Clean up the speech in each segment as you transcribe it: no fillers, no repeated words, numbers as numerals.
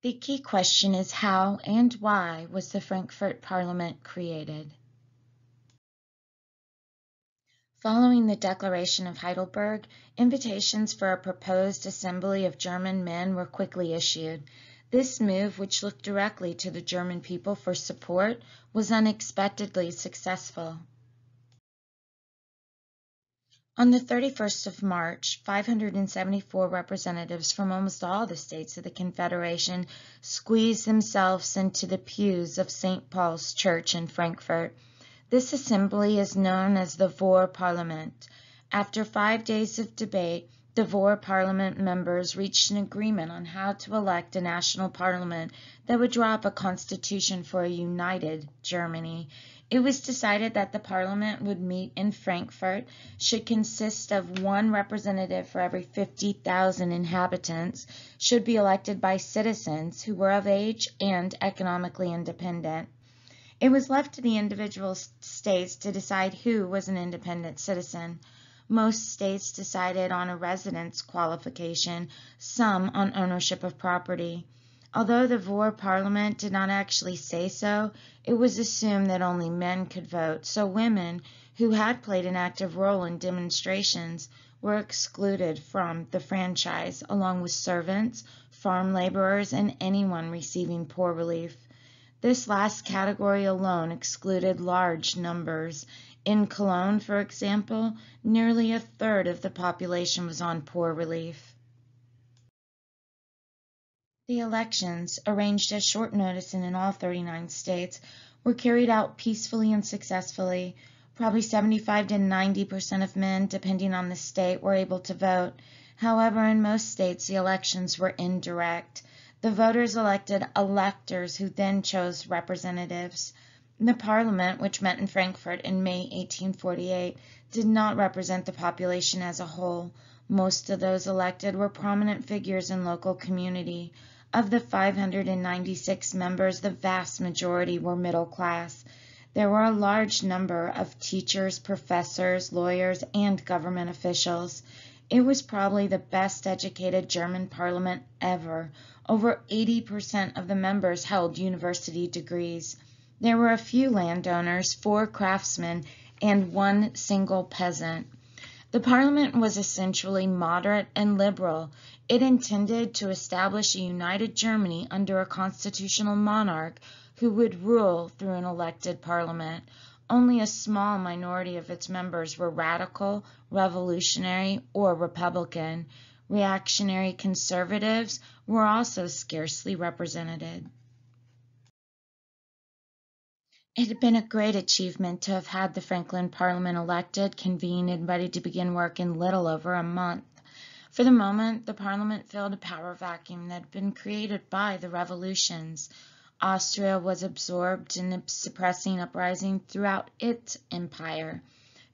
The key question is how and why was the Frankfurt Parliament created? Following the Declaration of Heidelberg, invitations for a proposed assembly of German men were quickly issued. This move, which looked directly to the German people for support, was unexpectedly successful. On the 31st of March, 574 representatives from almost all the states of the Confederation squeezed themselves into the pews of St. Paul's Church in Frankfurt. This assembly is known as the Vor Parliament. After 5 days of debate, the Vor Parliament members reached an agreement on how to elect a national parliament that would draw up a constitution for a united Germany. It was decided that the parliament would meet in Frankfurt, should consist of one representative for every 50,000 inhabitants, should be elected by citizens who were of age and economically independent. It was left to the individual states to decide who was an independent citizen. Most states decided on a residence qualification, some on ownership of property. Although the Vor Parliament did not actually say so, it was assumed that only men could vote, so women, who had played an active role in demonstrations, were excluded from the franchise, along with servants, farm laborers, and anyone receiving poor relief. This last category alone excluded large numbers. In Cologne, for example, nearly a third of the population was on poor relief. The elections, arranged at short notice and in all 39 states, were carried out peacefully and successfully. Probably 75 to 90% of men, depending on the state, were able to vote. However, in most states, the elections were indirect. The voters elected electors who then chose representatives. The parliament, which met in Frankfurt in May 1848, did not represent the population as a whole. Most of those elected were prominent figures in local community. Of the 596 members, the vast majority were middle class. There were a large number of teachers, professors, lawyers, and government officials. It was probably the best educated German parliament ever. Over 80% of the members held university degrees. There were a few landowners, 4 craftsmen, and 1 single peasant. The parliament was essentially moderate and liberal. It intended to establish a united Germany under a constitutional monarch who would rule through an elected parliament. Only a small minority of its members were radical, revolutionary, or Republican. Reactionary conservatives were also scarcely represented. It had been a great achievement to have had the Franklin Parliament elected, convened, and ready to begin work in little over a month. For the moment, the Parliament filled a power vacuum that had been created by the revolutions. Austria was absorbed in a suppressing uprising throughout its empire.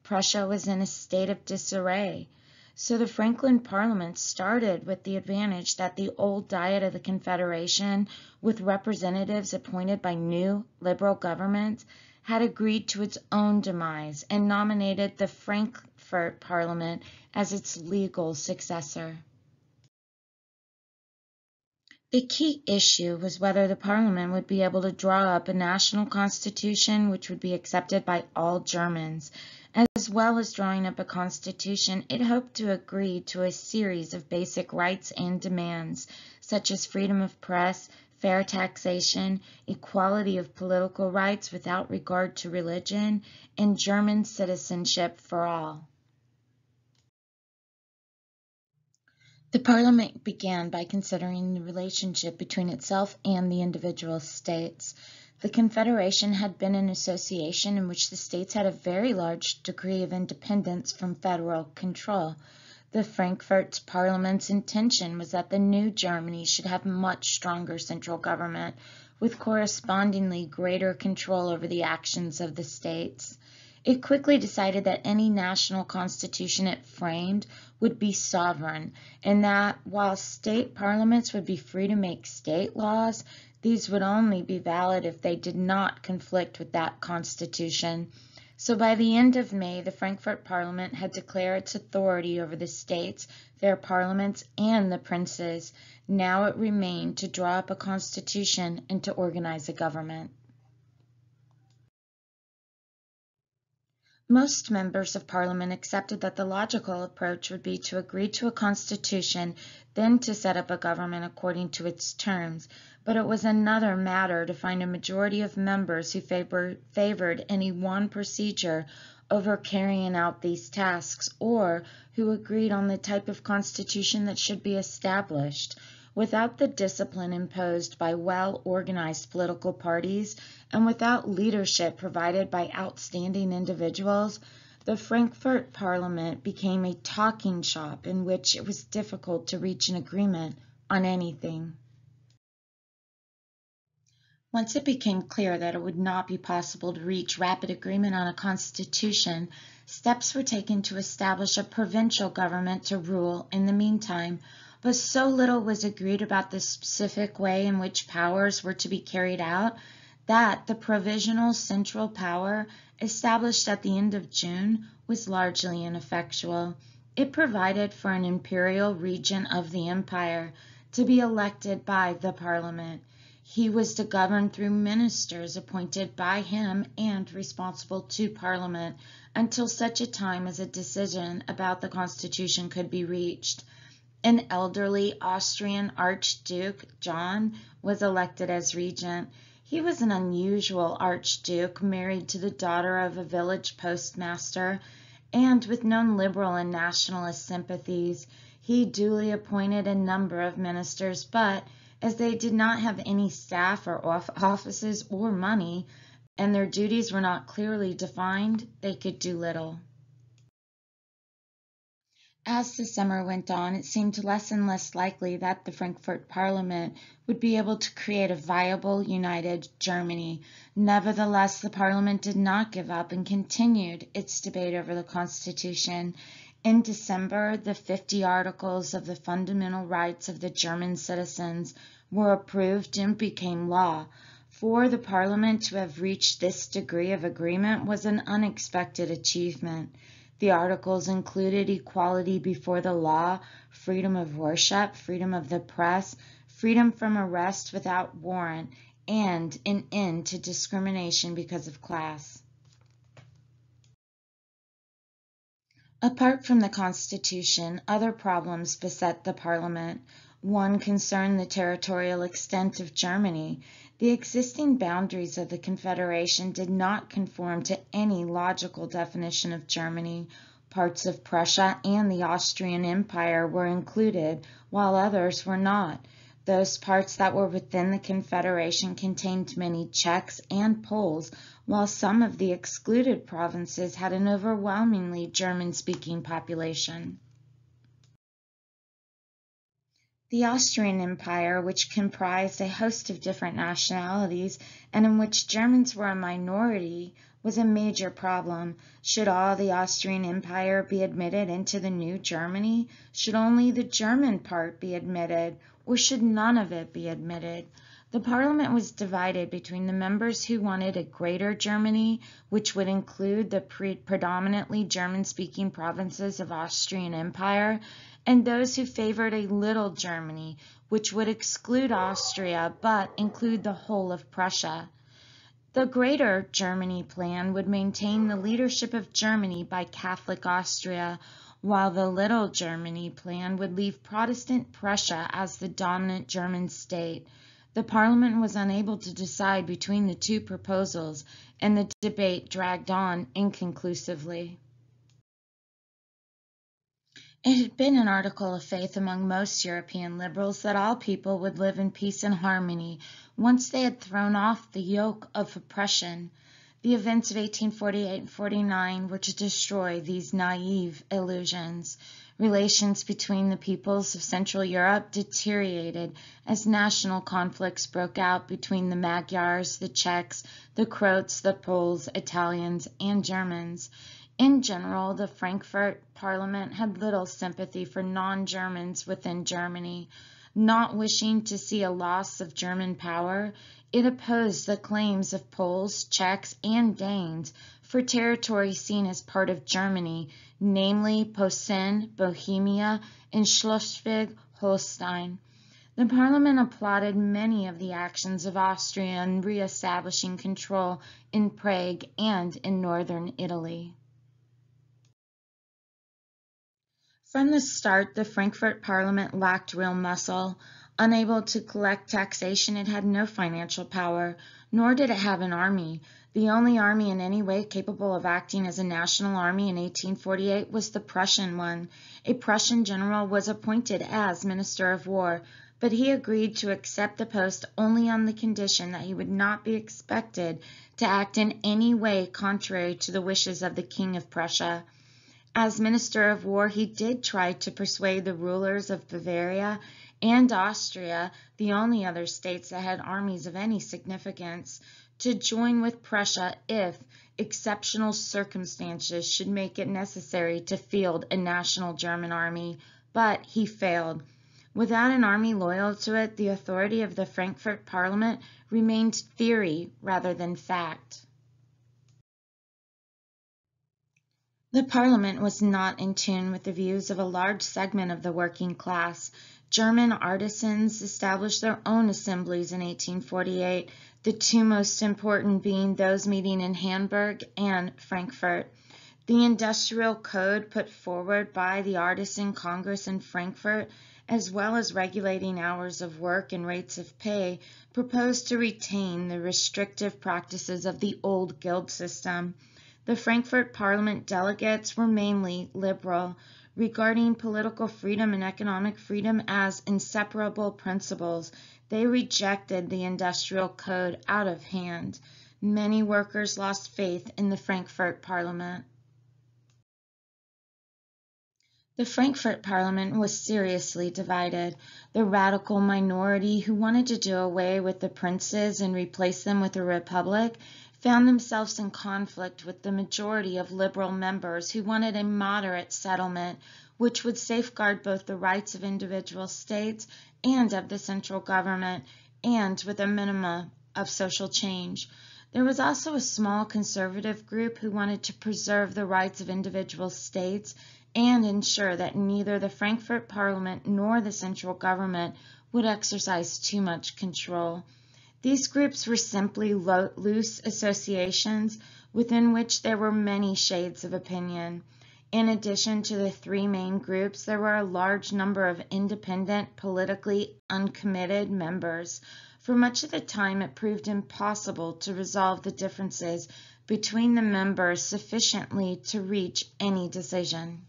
Prussia was in a state of disarray. So the Franklin Parliament started with the advantage that the old Diet of the Confederation, with representatives appointed by new liberal governments, had agreed to its own demise and nominated the Frankfurt Parliament as its legal successor. The key issue was whether the Parliament would be able to draw up a national constitution which would be accepted by all Germans. As well as drawing up a constitution, it hoped to agree to a series of basic rights and demands, such as freedom of press, fair taxation, equality of political rights without regard to religion, and German citizenship for all. The Parliament began by considering the relationship between itself and the individual states. The Confederation had been an association in which the states had a very large degree of independence from federal control. The Frankfurt Parliament's intention was that the new Germany should have much stronger central government, with correspondingly greater control over the actions of the states. It quickly decided that any national constitution it framed would be sovereign, and that while state parliaments would be free to make state laws, these would only be valid if they did not conflict with that constitution. So by the end of May, the Frankfurt Parliament had declared its authority over the states, their parliaments, and the princes. Now it remained to draw up a constitution and to organize a government. Most members of Parliament accepted that the logical approach would be to agree to a constitution, then to set up a government according to its terms, but it was another matter to find a majority of members who favored any one procedure over carrying out these tasks, or who agreed on the type of constitution that should be established. Without the discipline imposed by well-organized political parties and without leadership provided by outstanding individuals, the Frankfurt Parliament became a talking shop in which it was difficult to reach an agreement on anything. Once it became clear that it would not be possible to reach rapid agreement on a constitution, steps were taken to establish a provincial government to rule in the meantime. But so little was agreed about the specific way in which powers were to be carried out that the provisional central power, established at the end of June, was largely ineffectual. It provided for an imperial regent of the empire to be elected by the Parliament. He was to govern through ministers appointed by him and responsible to Parliament until such a time as a decision about the constitution could be reached. An elderly Austrian Archduke, John, was elected as regent. He was an unusual archduke, married to the daughter of a village postmaster, and with known liberal and nationalist sympathies. He duly appointed a number of ministers, but as they did not have any staff or offices or money, and their duties were not clearly defined, they could do little. As the summer went on, it seemed less and less likely that the Frankfurt Parliament would be able to create a viable, united Germany. Nevertheless, the Parliament did not give up and continued its debate over the Constitution. In December, the 50 Articles of the Fundamental Rights of the German citizens were approved and became law. For the Parliament to have reached this degree of agreement was an unexpected achievement. The articles included equality before the law, freedom of worship, freedom of the press, freedom from arrest without warrant, and an end to discrimination because of class. Apart from the Constitution, other problems beset the Parliament. One concerned the territorial extent of Germany. The existing boundaries of the Confederation did not conform to any logical definition of Germany. Parts of Prussia and the Austrian Empire were included, while others were not. Those parts that were within the Confederation contained many Czechs and Poles, while some of the excluded provinces had an overwhelmingly German-speaking population. The Austrian Empire, which comprised a host of different nationalities and in which Germans were a minority, was a major problem. Should all the Austrian Empire be admitted into the new Germany? Should only the German part be admitted, or should none of it be admitted? The Parliament was divided between the members who wanted a greater Germany, which would include the predominantly German-speaking provinces of Austrian Empire, and those who favored a little Germany, which would exclude Austria but include the whole of Prussia. The Greater Germany plan would maintain the leadership of Germany by Catholic Austria, while the Little Germany plan would leave Protestant Prussia as the dominant German state. The Parliament was unable to decide between the two proposals, and the debate dragged on inconclusively. It had been an article of faith among most European liberals that all people would live in peace and harmony once they had thrown off the yoke of oppression. The events of 1848 and 49 were to destroy these naive illusions. Relations between the peoples of Central Europe deteriorated as national conflicts broke out between the Magyars, the Czechs, the Croats, the Poles, Italians, and Germans. In general, the Frankfurt Parliament had little sympathy for non-Germans within Germany. Not wishing to see a loss of German power, it opposed the claims of Poles, Czechs, and Danes for territory seen as part of Germany, namely Posen, Bohemia, and Schleswig-Holstein. The Parliament applauded many of the actions of Austria in re-establishing control in Prague and in northern Italy. From the start, the Frankfurt Parliament lacked real muscle. Unable to collect taxation, it had no financial power, nor did it have an army. The only army in any way capable of acting as a national army in 1848 was the Prussian one. A Prussian general was appointed as Minister of War, but he agreed to accept the post only on the condition that he would not be expected to act in any way contrary to the wishes of the King of Prussia. As Minister of War, he did try to persuade the rulers of Bavaria and Austria, the only other states that had armies of any significance, to join with Prussia if exceptional circumstances should make it necessary to field a national German army, but he failed. Without an army loyal to it, the authority of the Frankfurt Parliament remained theory rather than fact. The Parliament was not in tune with the views of a large segment of the working class. German artisans established their own assemblies in 1848, the two most important being those meeting in Hamburg and Frankfurt. The industrial code put forward by the Artisan Congress in Frankfurt, as well as regulating hours of work and rates of pay, proposed to retain the restrictive practices of the old guild system. The Frankfurt Parliament delegates were mainly liberal, regarding political freedom and economic freedom as inseparable principles. They rejected the industrial code out of hand. Many workers lost faith in the Frankfurt Parliament. The Frankfurt Parliament was seriously divided. The radical minority who wanted to do away with the princes and replace them with a republic found themselves in conflict with the majority of liberal members who wanted a moderate settlement which would safeguard both the rights of individual states and of the central government, and with a minimum of social change. There was also a small conservative group who wanted to preserve the rights of individual states and ensure that neither the Frankfurt Parliament nor the central government would exercise too much control. These groups were simply loose associations within which there were many shades of opinion. In addition to the three main groups, there were a large number of independent, politically uncommitted members. For much of the time, it proved impossible to resolve the differences between the members sufficiently to reach any decision.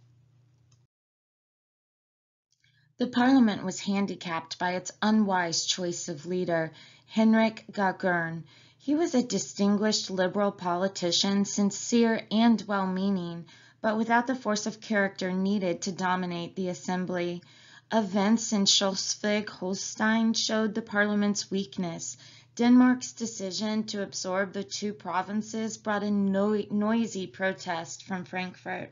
The Parliament was handicapped by its unwise choice of leader, Henrik Gagern. He was a distinguished liberal politician, sincere and well-meaning, but without the force of character needed to dominate the assembly. Events in Schleswig-Holstein showed the Parliament's weakness. Denmark's decision to absorb the two provinces brought a noisy protest from Frankfurt.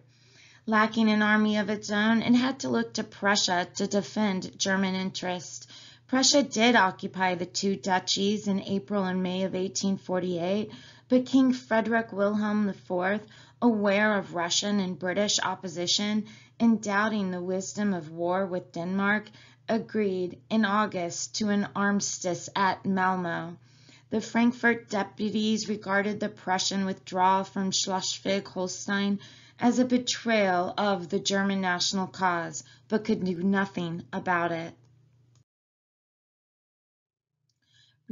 Lacking an army of its own, it had to look to Prussia to defend German interests. Prussia did occupy the two duchies in April and May of 1848, but King Frederick Wilhelm IV, aware of Russian and British opposition and doubting the wisdom of war with Denmark, agreed in August to an armistice at Malmö. The Frankfurt deputies regarded the Prussian withdrawal from Schleswig-Holstein as a betrayal of the German national cause, but could do nothing about it.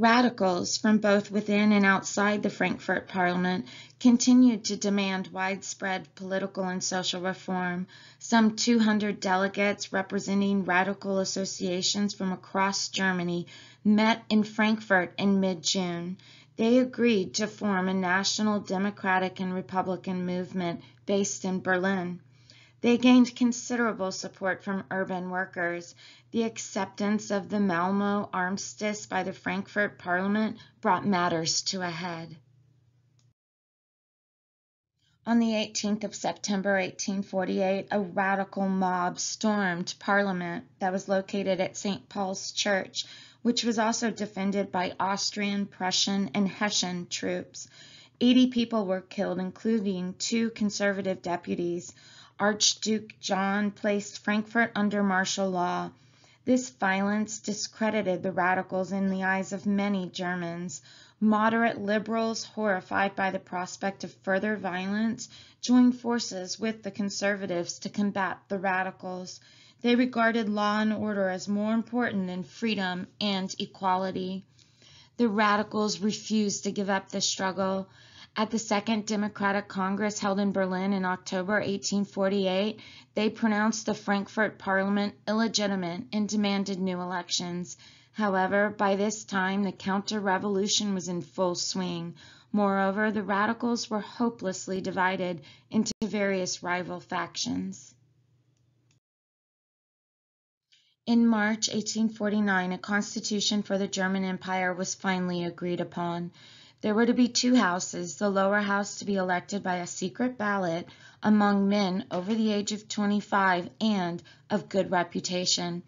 Radicals from both within and outside the Frankfurt Parliament continued to demand widespread political and social reform. Some 200 delegates representing radical associations from across Germany met in Frankfurt in mid-June. They agreed to form a national democratic and republican movement based in Berlin. They gained considerable support from urban workers. The acceptance of the Malmö armistice by the Frankfurt Parliament brought matters to a head. On the 18th of September 1848, a radical mob stormed Parliament that was located at St. Paul's Church, which was also defended by Austrian, Prussian, and Hessian troops. 80 people were killed, including 2 conservative deputies. Archduke John placed Frankfurt under martial law. This violence discredited the radicals in the eyes of many Germans. Moderate liberals, horrified by the prospect of further violence, joined forces with the conservatives to combat the radicals. They regarded law and order as more important than freedom and equality. The radicals refused to give up the struggle. At the Second Democratic Congress held in Berlin in October 1848, they pronounced the Frankfurt Parliament illegitimate and demanded new elections. However, by this time, the counter-revolution was in full swing. Moreover, the radicals were hopelessly divided into various rival factions. In March 1849, a constitution for the German Empire was finally agreed upon. There were to be 2 houses, the lower house to be elected by a secret ballot among men over the age of 25 and of good reputation.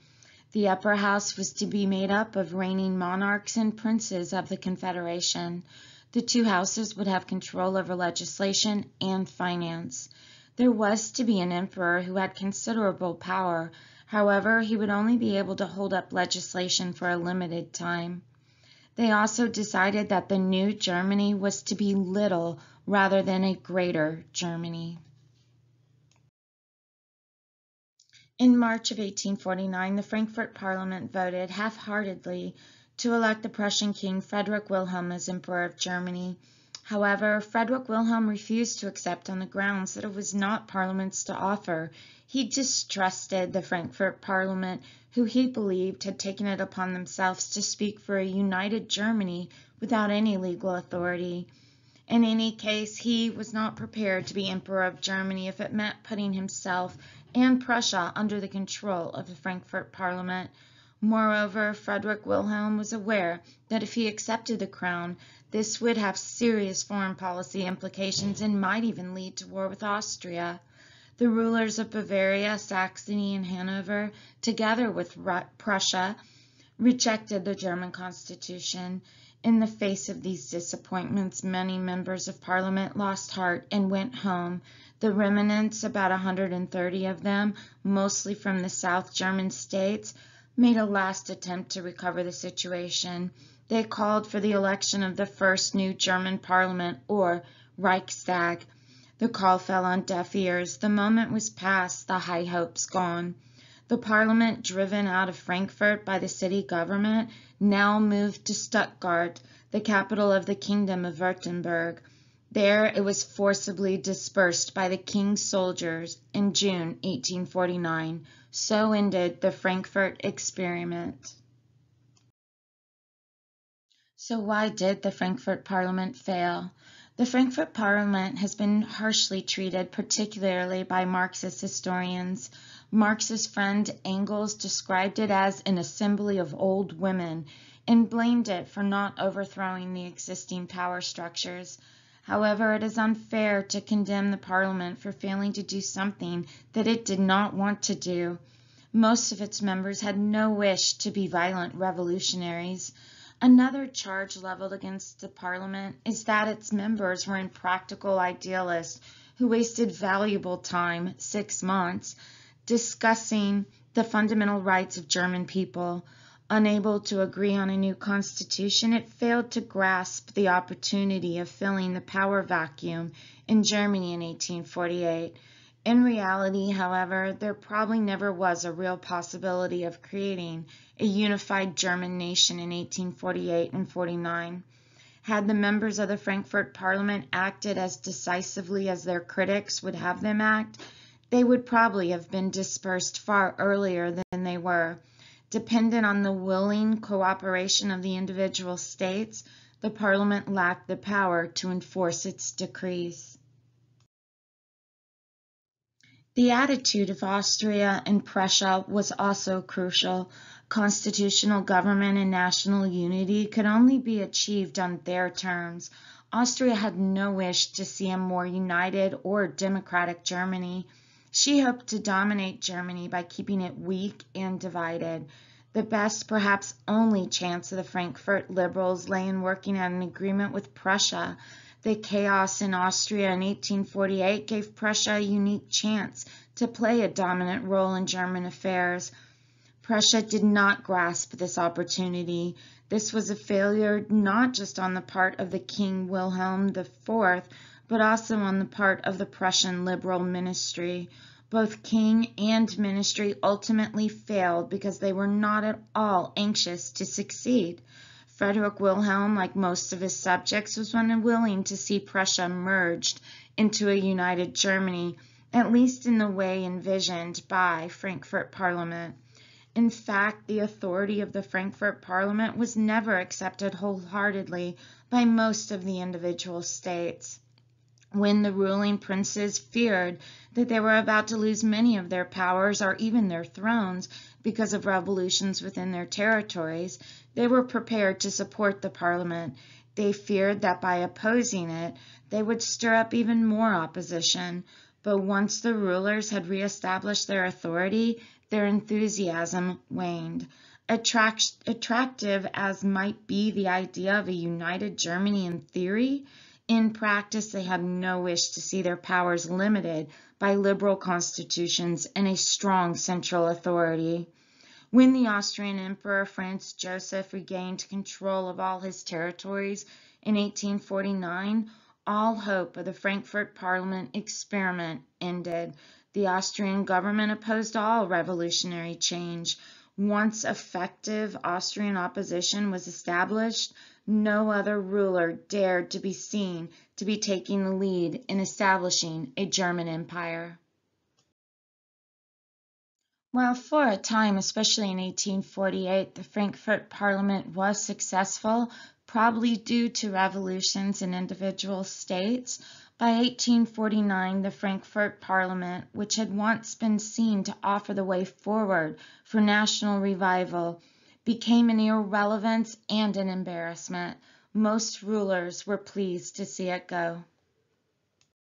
The upper house was to be made up of reigning monarchs and princes of the Confederation. The 2 houses would have control over legislation and finance. There was to be an emperor who had considerable power. However, he would only be able to hold up legislation for a limited time. They also decided that the new Germany was to be little rather than a greater Germany. In March of 1849, the Frankfurt Parliament voted half-heartedly to elect the Prussian King Frederick Wilhelm as Emperor of Germany. However, Frederick Wilhelm refused to accept on the grounds that it was not Parliament's to offer. He distrusted the Frankfurt Parliament, who he believed had taken it upon themselves to speak for a united Germany without any legal authority. In any case, he was not prepared to be Emperor of Germany if it meant putting himself and Prussia under the control of the Frankfurt Parliament. Moreover, Frederick Wilhelm was aware that if he accepted the crown, this would have serious foreign policy implications and might even lead to war with Austria. The rulers of Bavaria, Saxony, and Hanover, together with Prussia, rejected the German constitution. In the face of these disappointments, many members of Parliament lost heart and went home. The remnants, about 130 of them, mostly from the South German states, made a last attempt to recover the situation. They called for the election of the first new German Parliament, or Reichstag. The call fell on deaf ears. The moment was past, the high hopes gone. The Parliament, driven out of Frankfurt by the city government, now moved to Stuttgart, the capital of the Kingdom of Württemberg. There it was forcibly dispersed by the King's soldiers in June 1849. So ended the Frankfurt experiment. So why did the Frankfurt Parliament fail? The Frankfurt Parliament has been harshly treated, particularly by Marxist historians. Marx's friend Engels described it as an assembly of old women and blamed it for not overthrowing the existing power structures. However, it is unfair to condemn the Parliament for failing to do something that it did not want to do. Most of its members had no wish to be violent revolutionaries. Another charge leveled against the Parliament is that its members were impractical idealists who wasted valuable time, 6 months, discussing the fundamental rights of German people. Unable to agree on a new constitution, it failed to grasp the opportunity of filling the power vacuum in Germany in 1848. In reality, however, there probably never was a real possibility of creating a unified German nation in 1848 and 49. Had the members of the Frankfurt Parliament acted as decisively as their critics would have them act, they would probably have been dispersed far earlier than they were. Dependent on the willing cooperation of the individual states, the Parliament lacked the power to enforce its decrees. The attitude of Austria and Prussia was also crucial. Constitutional government and national unity could only be achieved on their terms. Austria had no wish to see a more united or democratic Germany. She hoped to dominate Germany by keeping it weak and divided. The best, perhaps only, chance of the Frankfurt liberals lay in working out an agreement with Prussia. The chaos in Austria in 1848 gave Prussia a unique chance to play a dominant role in German affairs. Prussia did not grasp this opportunity. This was a failure not just on the part of the King Wilhelm IV, but also on the part of the Prussian liberal ministry. Both king and ministry ultimately failed because they were not at all anxious to succeed. Frederick Wilhelm, like most of his subjects, was unwilling to see Prussia merged into a united Germany, at least in the way envisioned by Frankfurt Parliament. In fact, the authority of the Frankfurt Parliament was never accepted wholeheartedly by most of the individual states. When the ruling princes feared that they were about to lose many of their powers or even their thrones because of revolutions within their territories, they were prepared to support the parliament. They feared that by opposing it, they would stir up even more opposition. But once the rulers had reestablished their authority, their enthusiasm waned. Attractive as might be the idea of a united Germany in theory, in practice they had no wish to see their powers limited by liberal constitutions and a strong central authority. When the Austrian Emperor Franz Joseph regained control of all his territories in 1849, all hope of the Frankfurt Parliament experiment ended. The Austrian government opposed all revolutionary change. Once effective Austrian opposition was established, no other ruler dared to be seen to be taking the lead in establishing a German empire. While for a time, especially in 1848, the Frankfurt Parliament was successful, probably due to revolutions in individual states, by 1849 the Frankfurt Parliament, which had once been seen to offer the way forward for national revival, became an irrelevance and an embarrassment. Most rulers were pleased to see it go.